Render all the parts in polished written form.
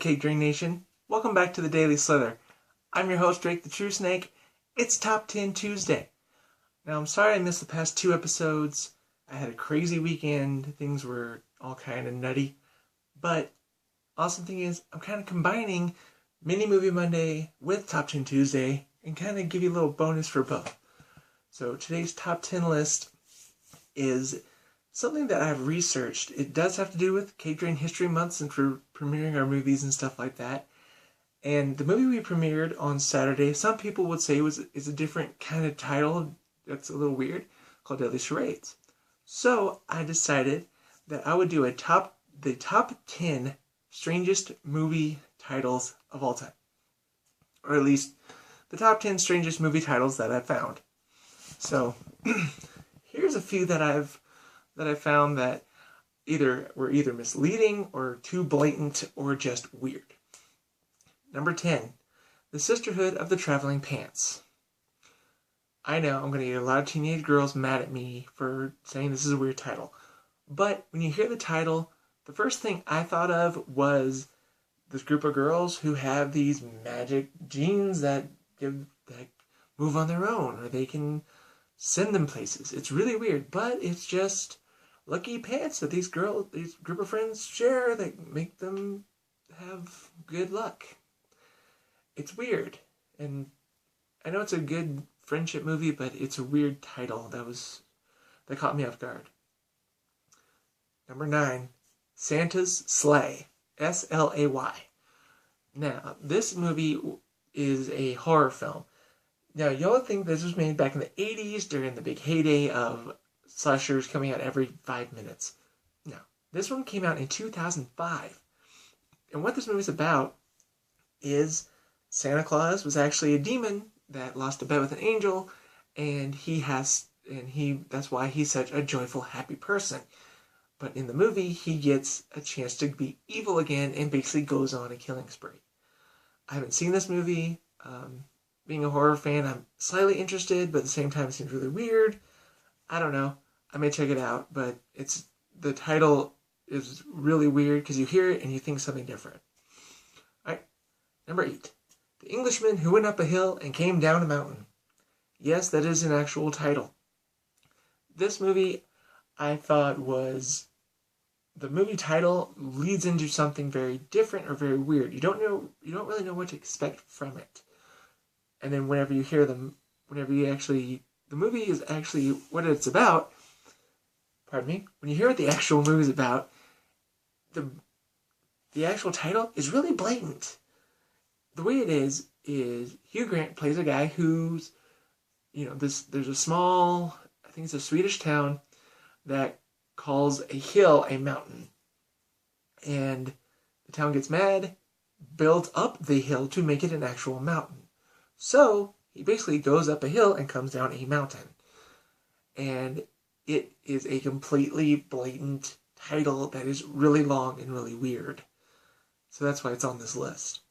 CakeDrain Nation. Welcome back to the Daily Slither. I'm your host, DraketheTruSnake. It's Top 10 Tuesday. Now, I'm sorry I missed the past 2 episodes. I had a crazy weekend. Things were all kind of nutty. But awesome thing is, I'm kind of combining Mini Movie Monday with Top 10 Tuesday and kind of give you a little bonus for both. So today's Top 10 list is something that I've researched. It does have to do with CakeDrain History Months and for premiering our movies and stuff like that. And the movie we premiered on Saturday, some people would say is a different kind of title that's a little weird, called Deadly Charades. So I decided that I would do the top 10 strangest movie titles of all time. Or at least the top 10 strangest movie titles that I found. So here's a few that I found that were either misleading or too blatant or just weird. Number 10, The Sisterhood of the Traveling Pants. I know I'm going to get a lot of teenage girls mad at me for saying this is a weird title. But when you hear the title, the first thing I thought of was this group of girls who have these magic jeans that move on their own, or they can send them places. It's really weird, but it's just lucky pants that these group of friends share that make them have good luck. It's weird, and I know it's a good friendship movie, but it's a weird title that caught me off guard. Number 9, Santa's Sleigh, S-L-A-Y. Now, this movie is a horror film. Now, y'all think this was made back in the 80s during the big heyday of slashers coming out every 5 minutes. No, this one came out in 2005. And what this movie's about is Santa Claus was actually a demon that lost a bet with an angel, and that's why he's such a joyful, happy person. But in the movie, he gets a chance to be evil again and basically goes on a killing spree. I haven't seen this movie. Being a horror fan, I'm slightly interested, but at the same time it seems really weird. I don't know. I may check it out, but the title is really weird because you hear it and you think something different. Alright, number 8. The Englishman Who Went Up a Hill and Came Down a Mountain. Yes, that is an actual title. This movie, I thought the movie title leads into something very different or very weird. You don't really know what to expect from it. And then the movie is actually what it's about. Pardon me. When you hear what the actual movie is about, the actual title is really blatant. The way it is Hugh Grant plays a guy who's, there's a small, I think it's a Swedish town that calls a hill a mountain. And the town gets mad, builds up the hill to make it an actual mountain. So he basically goes up a hill and comes down a mountain. And it is a completely blatant title that is really long and really weird. So that's why it's on this list.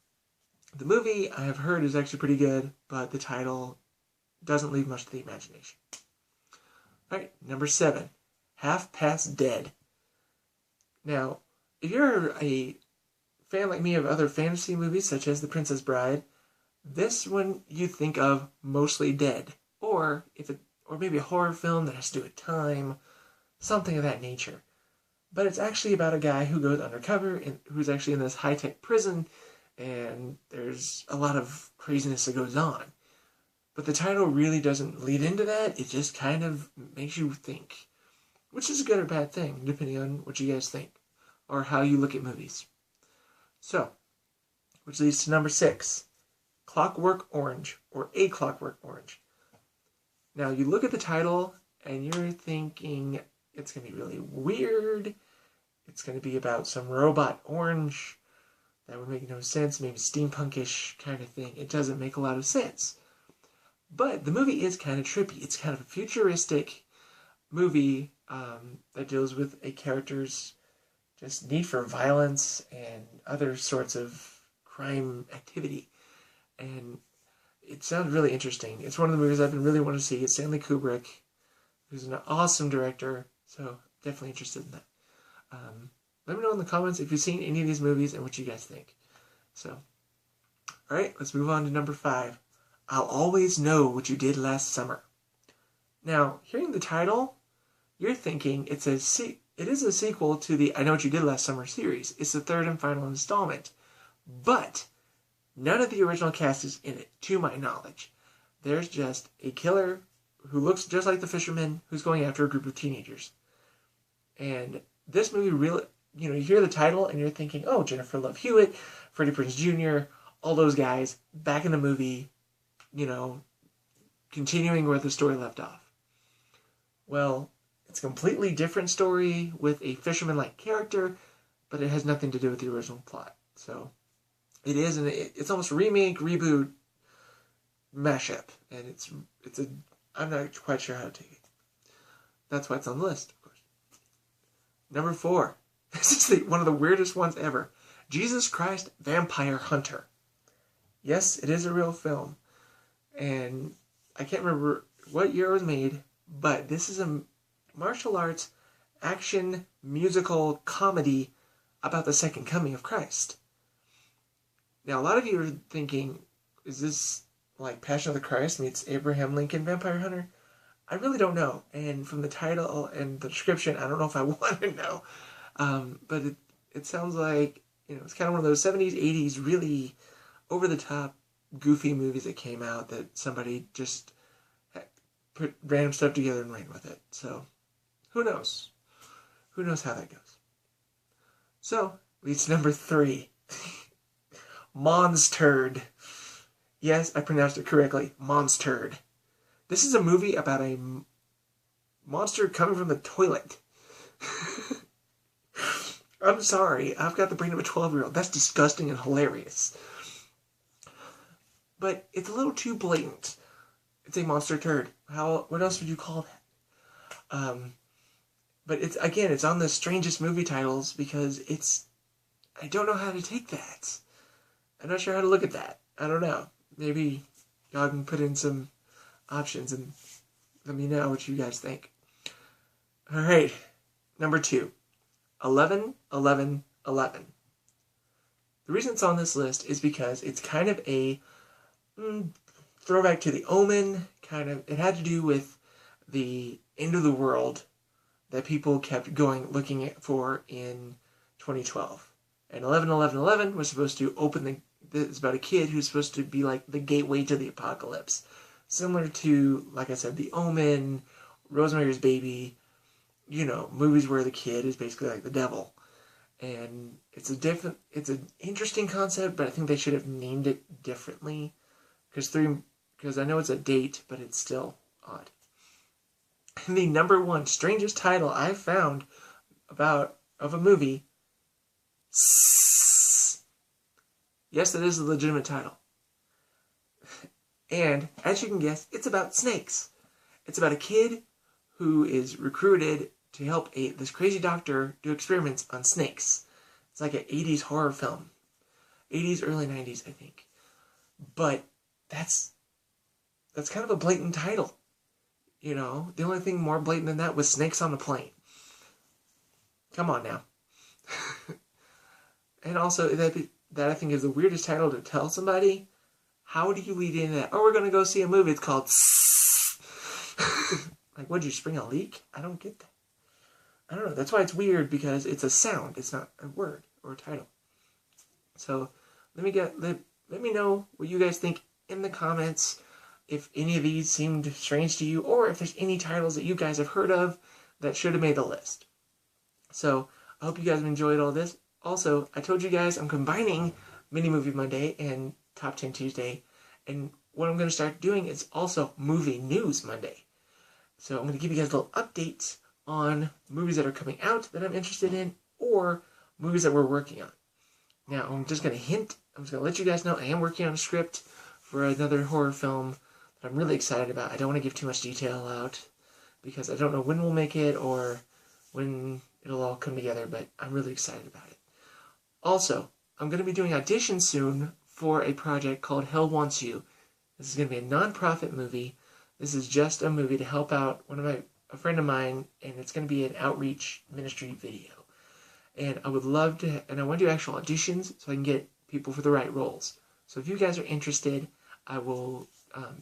The movie, I have heard, is actually pretty good, but the title doesn't leave much to the imagination. Alright, number 7. Half Past Dead. Now, if you're a fan like me of other fantasy movies, such as The Princess Bride, this one you think of mostly dead. Or maybe a horror film that has to do with time, something of that nature. But it's actually about a guy who goes undercover and who's actually in this high-tech prison, and there's a lot of craziness that goes on. But the title really doesn't lead into that. It just kind of makes you think. Which is a good or bad thing, depending on what you guys think. Or how you look at movies. So, which leads to number 6. Clockwork Orange, or A Clockwork Orange. Now, you look at the title, and you're thinking it's going to be really weird. It's going to be about some robot orange. That would make no sense. Maybe steampunkish kind of thing. It doesn't make a lot of sense. But the movie is kind of trippy. It's kind of a futuristic movie that deals with a character's just need for violence and other sorts of crime activity. And it sounds really interesting. It's one of the movies I've been really wanting to see. It's Stanley Kubrick, who's an awesome director, so definitely interested in that. Let me know in the comments if you've seen any of these movies and what you guys think. So, alright, let's move on to number 5. I'll Always Know What You Did Last Summer. Now, hearing the title, you're thinking it is a sequel to the I Know What You Did Last Summer series. It's the third and final installment. But none of the original cast is in it, to my knowledge. There's just a killer who looks just like the fisherman who's going after a group of teenagers. And this movie really, you hear the title and you're thinking, oh, Jennifer Love Hewitt, Freddie Prinze Jr., all those guys back in the movie, continuing where the story left off. Well, it's a completely different story with a fisherman-like character, but it has nothing to do with the original plot. So it is, and it's almost a remake, reboot, mashup, and I'm not quite sure how to take it. That's why it's on the list, of course. Number 4. This is one of the weirdest ones ever. Jesus Christ Vampire Hunter. Yes, it is a real film. And I can't remember what year it was made, but this is a martial arts action musical comedy about the second coming of Christ. Now, a lot of you are thinking, is this like Passion of the Christ meets Abraham Lincoln Vampire Hunter? I really don't know. And from the title and the description, I don't know if I want to know. But it sounds like, it's kind of one of those 70s, 80s, really over-the-top, goofy movies that came out that somebody just put random stuff together and ran with it. So, who knows? Who knows how that goes? So, leads to number 3. Monster'd. Yes, I pronounced it correctly. Monster'd. This is a movie about a monster coming from the toilet. I'm sorry, I've got the brain of a 12-year-old. That's disgusting and hilarious. But it's a little too blatant. It's a monster turd. What else would you call that? But it's on the strangest movie titles because I don't know how to take that. I'm not sure how to look at that. I don't know. Maybe y'all can put in some options and let me know what you guys think. Alright, number 2. 11, 11, 11. The reason it's on this list is because it's kind of a throwback to The Omen. It had to do with the end of the world that people kept looking for in 2012. And 11, 11, 11 was supposed to open it's about a kid who's supposed to be like the gateway to the apocalypse. Similar to, like I said, The Omen, Rosemary's Baby, movies where the kid is basically like the devil. And it's an interesting concept, but I think they should have named it differently. Because I know it's a date, but it's still odd. And the number 1 strangest title I've found of a movie. Yes, that is a legitimate title. And, as you can guess, it's about snakes. It's about a kid who is recruited to help this crazy doctor do experiments on snakes. It's like an 80s horror film. 80s, early 90s, I think. But that's kind of a blatant title. The only thing more blatant than that was Snakes on the Plane. Come on now. And also, that I think is the weirdest title to tell somebody. How do you lead into that? Oh, we're going to go see a movie. It's called Like, would you spring a leak? I don't get that. I don't know. That's why it's weird, because it's a sound. It's not a word or a title. So, let me know what you guys think in the comments. If any of these seemed strange to you, or if there's any titles that you guys have heard of that should have made the list. So, I hope you guys have enjoyed all this. Also, I told you guys I'm combining Mini Movie Monday and Top 10 Tuesday. And what I'm going to start doing is also Movie News Monday. So I'm going to give you guys little updates on movies that are coming out that I'm interested in, or movies that we're working on. Now, I'm just going to let you guys know I am working on a script for another horror film that I'm really excited about. I don't want to give too much detail out because I don't know when we'll make it or when it'll all come together, but I'm really excited about it. Also, I'm going to be doing auditions soon for a project called Hell Wants You. This is going to be a non-profit movie. This is just a movie to help out a friend of mine, and it's going to be an outreach ministry video. And I would love to, and I want to do actual auditions so I can get people for the right roles. So if you guys are interested, I will,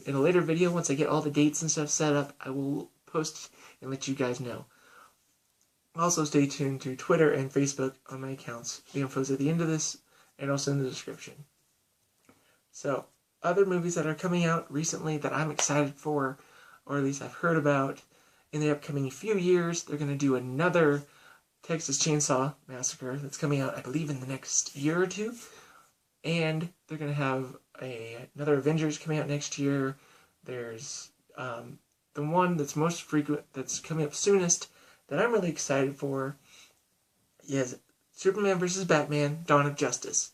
in a later video, once I get all the dates and stuff set up, I will post and let you guys know. Also, stay tuned to Twitter and Facebook on my accounts. The info's at the end of this and also in the description. So, other movies that are coming out recently that I'm excited for, or at least I've heard about, in the upcoming few years, they're going to do another Texas Chainsaw Massacre that's coming out, I believe, in the next year or two. And they're going to have another Avengers coming out next year. There's the one that's most frequent, that's coming up soonest, that I'm really excited for, is Superman vs. Batman, Dawn of Justice.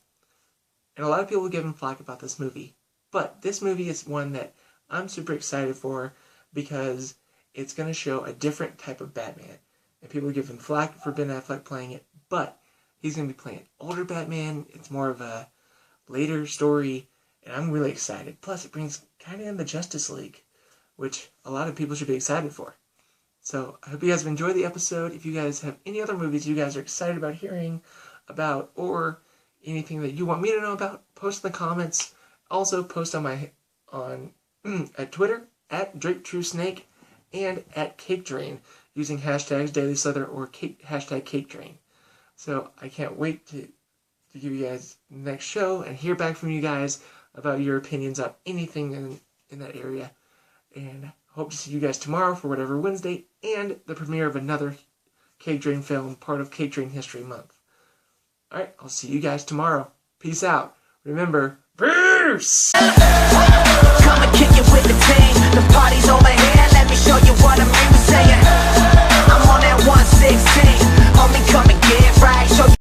And a lot of people give him flack about this movie. But this movie is one that I'm super excited for because it's going to show a different type of Batman. And people give him flack for Ben Affleck playing it, but he's going to be playing older Batman. It's more of a later story, and I'm really excited. Plus, it brings kind of in the Justice League, which a lot of people should be excited for. So, I hope you guys have enjoyed the episode. If you guys have any other movies you guys are excited about hearing about, or anything that you want me to know about, post in the comments. Also, post on at Twitter, at DraketheTruSnake, and at CakeDrain, using hashtags DailySlither or hashtag CakeDrain. So, I can't wait to give you guys the next show and hear back from you guys about your opinions on anything in that area. And hope to see you guys tomorrow for whatever Wednesday, and the premiere of another CakeDrain film, part of CakeDrain History Month. Alright, I'll see you guys tomorrow. Peace out. Remember, peace!